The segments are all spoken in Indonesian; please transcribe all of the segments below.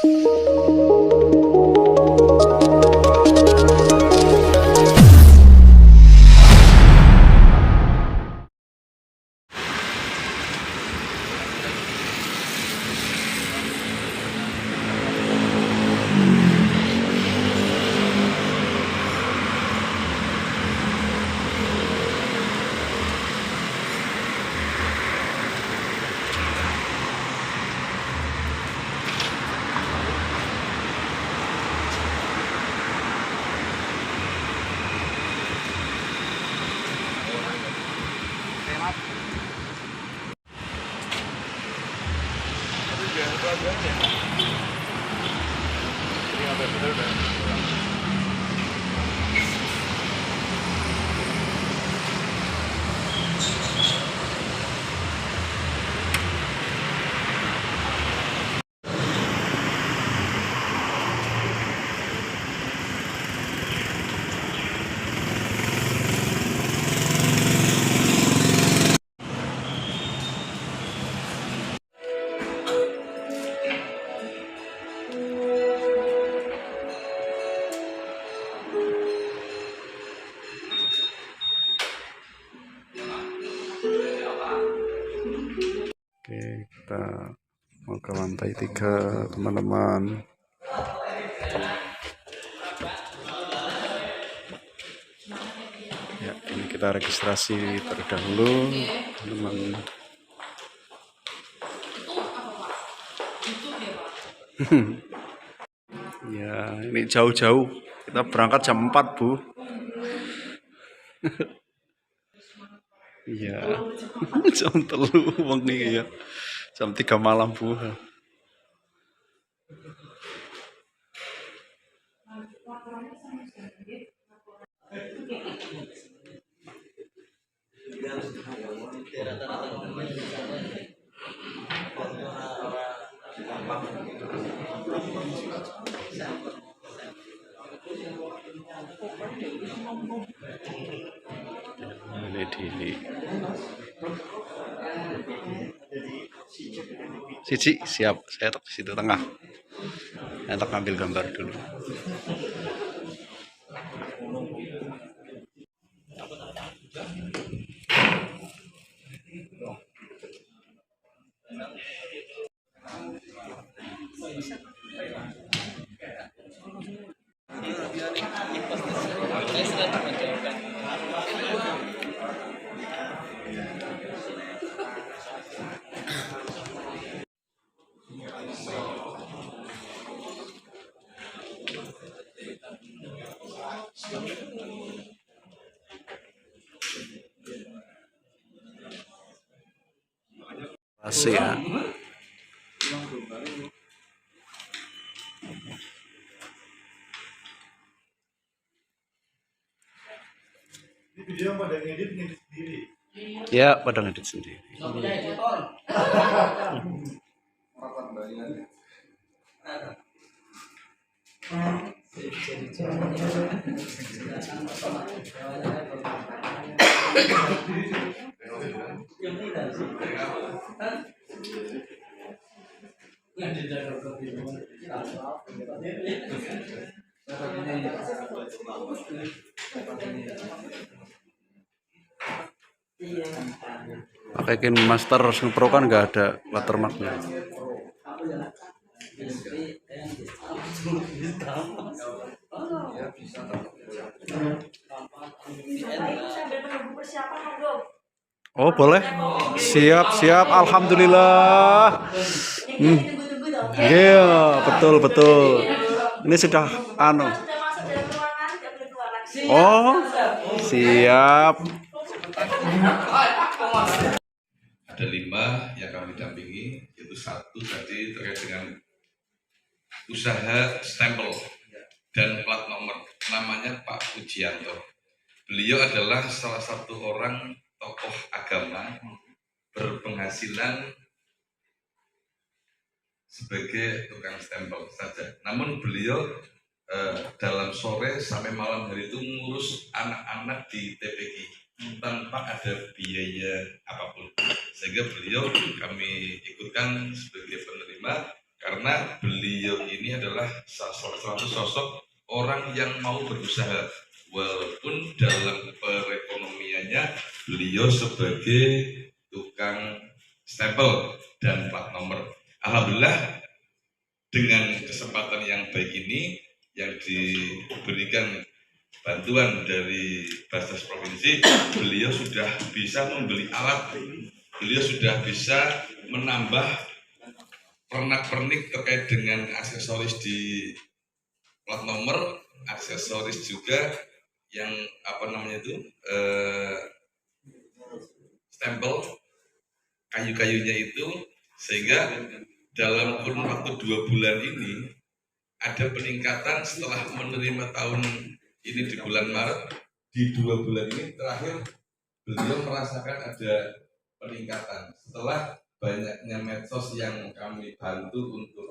Oke, kita mau ke lantai 3, teman-teman. Ya, ini kita registrasi terlebih dahulu, teman-teman. Ya, ini jauh-jauh. Kita berangkat jam 4, Bu. Iya. Jam 3 wengi ya. Jam 3 malam, Bu. Ini di Cici, siap. Saya di situ tengah. Untuk ngambil gambar dulu. Asik ya. Ini video pada ngedit sendiri. Ya, pada ngedit sendiri. Pakai KineMaster Pro kan nggak ada watermarknya. Oh boleh, siap, alhamdulillah. Iya, betul. Ini sudah anu. Oh, siap. Ada 5 yang kami dampingi, yaitu 1 tadi terkait dengan usaha stempel dan plat nomor, namanya Pak Pujianto. Beliau adalah salah satu orang tokoh agama berpenghasilan sebagai tukang stempel saja. Namun beliau dalam sore sampai malam hari itu ngurus anak-anak di TPG tanpa ada biaya apapun, sehingga beliau kami ikutkan sebagai penerima. karena beliau ini adalah salah satu sosok orang yang mau berusaha, walaupun dalam perekonomiannya beliau sebagai tukang stempel dan plat nomor. Alhamdulillah dengan kesempatan yang baik ini yang diberikan bantuan dari Basnas Provinsi, beliau sudah bisa membeli alat, beliau sudah bisa menambah pernak-pernik terkait dengan aksesoris di plat nomor, aksesoris juga yang stempel kayu-kayunya itu, sehingga dalam kurun waktu 2 bulan ini ada peningkatan setelah menerima tahun ini di bulan Maret. Di 2 bulan ini terakhir beliau merasakan ada peningkatan setelah banyaknya medsos yang kami bantu untuk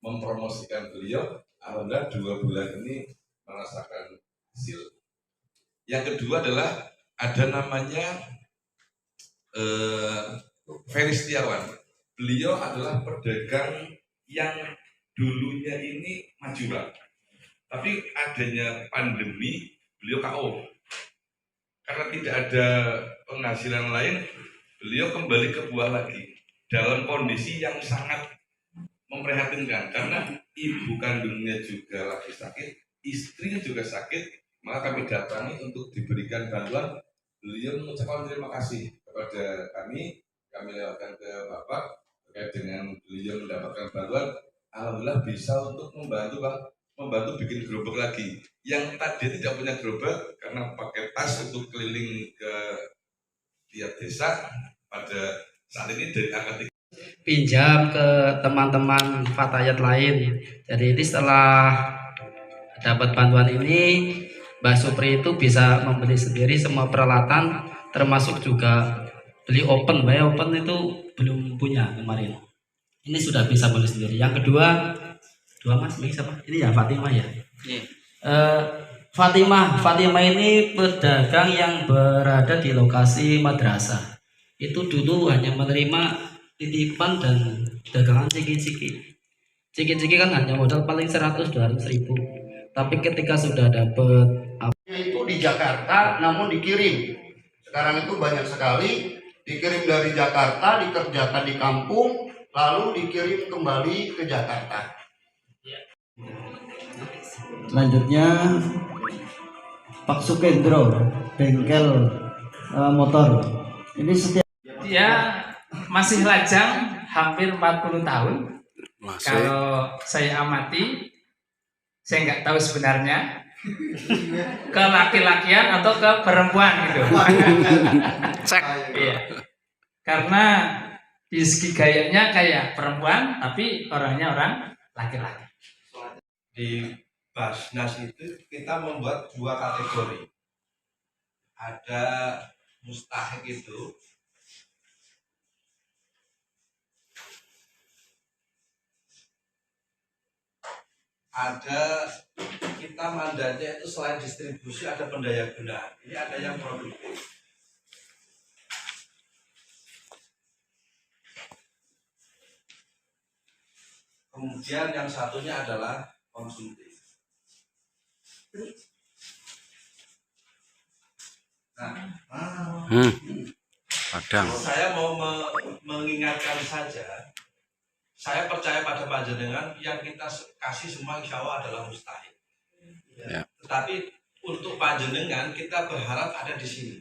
mempromosikan beliau. Alhamdulillah 2 bulan ini merasakan hasil. Yang kedua adalah ada namanya Ferry Setiawan. Beliau adalah pedagang yang dulunya ini maju, tapi adanya pandemi beliau KO. Karena tidak ada penghasilan lain, beliau kembali ke buah lagi dalam kondisi yang sangat memprihatinkan, karena ibu kandungnya juga lagi sakit, istrinya juga sakit. Maka kami datangi untuk diberikan bantuan. Beliau mengucapkan terima kasih kepada kami lewatkan ke Bapak terkait dengan beliau mendapatkan bantuan. Alhamdulillah bisa untuk membantu bikin gerobak lagi. Yang tadi tidak punya gerobak karena pakai tas untuk keliling ke tiap desa, pada saat ini dari angka pinjam ke teman-teman Fatayat lain. Jadi ini setelah dapat bantuan ini, Mbak Supri itu bisa membeli sendiri semua peralatan, termasuk juga beli open. Mbak open itu belum punya kemarin. Ini sudah bisa beli sendiri. Yang kedua Mas, ini siapa? Ini ya Fatimah ya. Fatimah ini pedagang yang berada di lokasi madrasah. Itu dulu hanya menerima titipan dan dagangan ciki-ciki. Ciki-ciki kan hanya modal paling 100-200 ribu. Tapi ketika sudah dapat itu di Jakarta namun dikirim. Sekarang itu banyak sekali dikirim dari Jakarta, dikerjakan di kampung, lalu dikirim kembali ke Jakarta. Selanjutnya Pak Sukendro, bengkel motor. Ini setiap dia masih lajang hampir 40 tahun. Masih. Kalau saya amati, saya nggak tahu sebenarnya ke laki-lakian atau ke perempuan gitu. Cek. Iya. Karena di segi gayanya kayak perempuan, tapi orangnya orang laki-laki. Di Basnas itu kita membuat 2 kategori. Ada mustahik itu ada, kita mandatnya itu selain distribusi ada pendayagunaan. Ini ada yang produktif. Kemudian yang satunya adalah konsumtif. Padang. Saya mau mengingatkan saja, saya percaya pada panjenengan, yang kita kasih semua insya Allah adalah mustahil. Ya. Tetapi untuk panjenengan kita berharap ada di sini.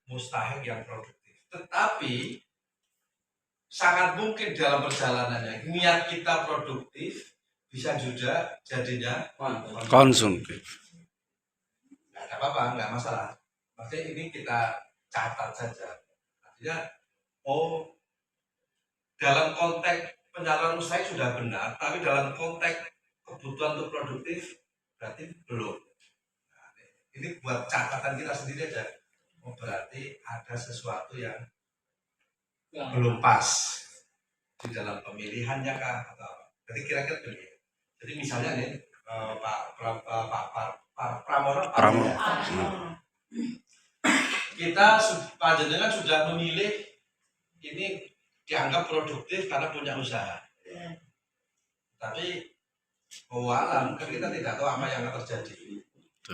Mustahil yang produktif. Tetapi sangat mungkin dalam perjalanannya niat kita produktif bisa juga jadinya Konsumtif. nggak ada apa-apa, nggak masalah. Maksudnya ini kita catat saja. Artinya, dalam konteks penyaluran usaha sudah benar, tapi dalam konteks kebutuhan untuk produktif berarti belum. Nah, ini buat catatan kita sendiri aja. Berarti ada sesuatu yang belum pas di dalam pemilihannya kah atau apa. Jadi kira-kira begini. Jadi misalnya nih Pak Pramono. Kita panjenengan sudah memilih ini dianggap produktif karena punya usaha. Tapi alam kan kita tidak tahu apa yang akan terjadi.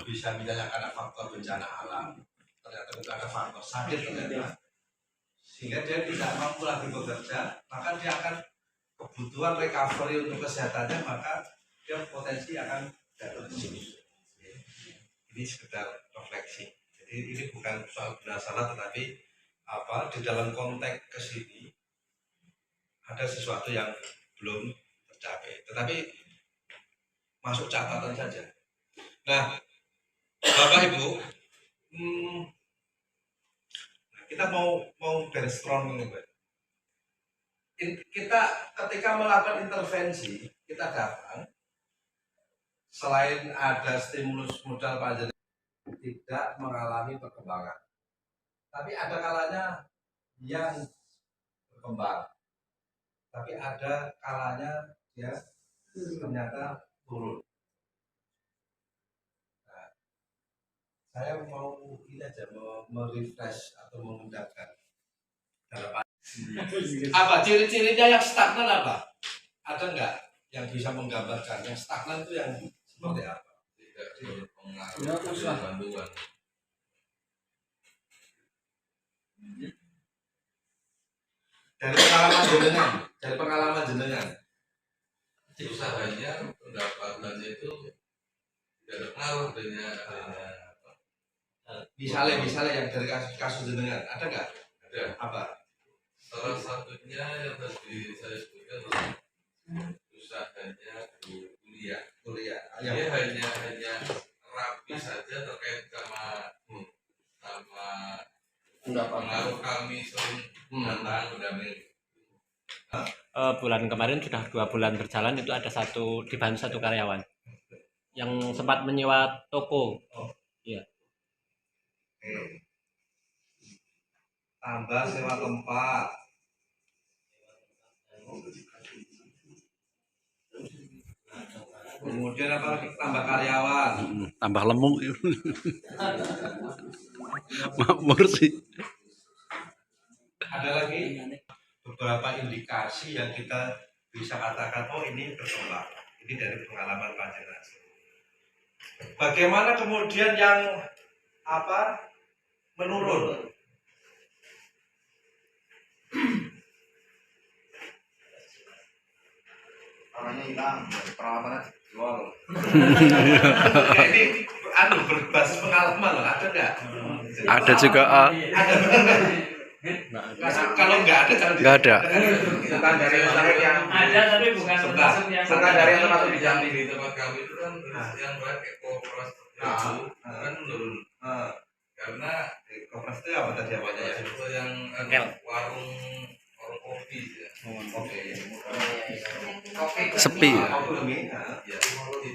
Bisa misalnya karena faktor bencana alam, ternyata itu ada faktor sakit ternyata, sehingga dia tidak mampu lagi bekerja, maka dia akan kebutuhan recovery untuk kesehatannya, maka dia potensi akan jatuh di sini. Ini sekedar refleksi. Jadi ini bukan soal benar salah, tetapi di dalam konteks kesini ada sesuatu yang belum tercapai, tetapi masuk catatan saja. Nah, Bapak Ibu, kita mau brainstorm ini, Pak. Kita ketika melakukan intervensi, kita datang selain ada stimulus modal pajak tidak mengalami perkembangan, tapi ada kalanya yang berkembang, tapi ada kalanya dia ternyata turun. Saya mau ini aja, merefresh atau memudahkan dalam apa ciri-cirinya yang stagnan apa? Ada nggak yang bisa menggambarkan yang stagnan itu yang seperti apa? Tidak berpengaruh pada bantuan. Dari pengalaman jenengan, Usahanya pendapatannya itu tidak terpengaruh dengan misalnya yang dari kasus jenengan ada nggak? ada. Apa? Salah satunya yang tadi saya sebutkan adalah usahanya kuliah. Ya. Dia hanya rapi saja terkait sama pengaruh kami sering datang mendampingi. Bulan kemarin sudah 2 bulan berjalan, itu ada dibantu satu karyawan yang sempat menyewa toko. Iya. Tambah sewa tempat. Kemudian apa lagi? Tambah karyawan. Tambah lemung. Makmur sih. Ada lagi beberapa indikasi yang kita bisa katakan, oh ini berkembang. Ini dari pengalaman panjenengan. Bagaimana kemudian yang menurun? Orangnya hilang, peralatannya jual. Ini berbasis pengalaman loh, ada nggak? Ada juga. Kalau nggak ada jangan Nggak ada. Bukan dari yang Ada tapi bukan termasuk yang bukan dari yang termasuk di Jambi. Di tempat kami itu kan yang baik ekoproses itu kan menurun karena koperasi itu apa tadi apanya ya? itu yang warung kopi ya. Sepi. Ya.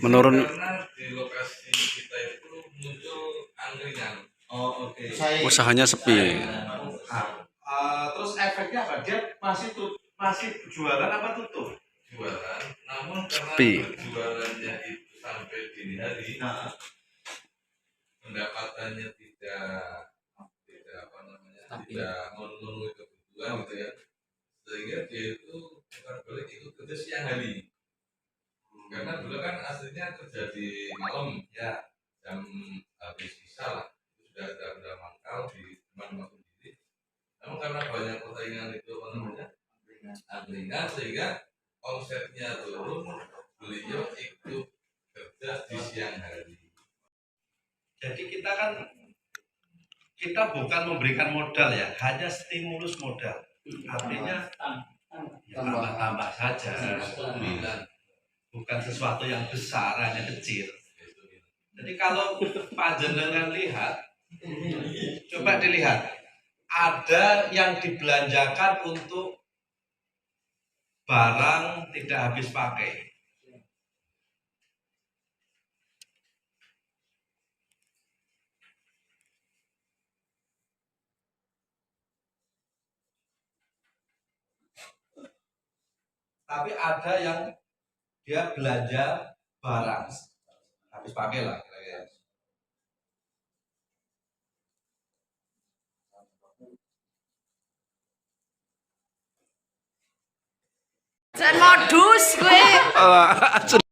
Menurun. Karena di lokasi kita itu muncul angkringan. Oh oke. Usahanya sepi. Terus efeknya apa? Dia masih jualan apa tutup? Jualan, namun karena Sepi. jualannya itu sampai dini hari, pendapatannya tidak memenuhi kebutuhan gitu ya, sehingga dia itu bukan boleh ikut kerja siang hari, karena dulu kan aslinya kerja di malam ya, jam habis sisa lah, itu sudah ada mangkal di teman-teman sendiri, namun karena banyak persaingan itu angkringan sehingga omsetnya turun, beliau ikut kerja di siang hari. Jadi kita bukan memberikan modal ya, hanya stimulus modal. Artinya tambah-tambah saja. Bukan sesuatu yang besar, hanya kecil. Jadi kalau panjenengan lihat, coba dilihat, ada yang dibelanjakan untuk barang tidak habis pakai. Tapi ada yang dia belanja barang habis pakai lah kira-kira. Jan modus gue.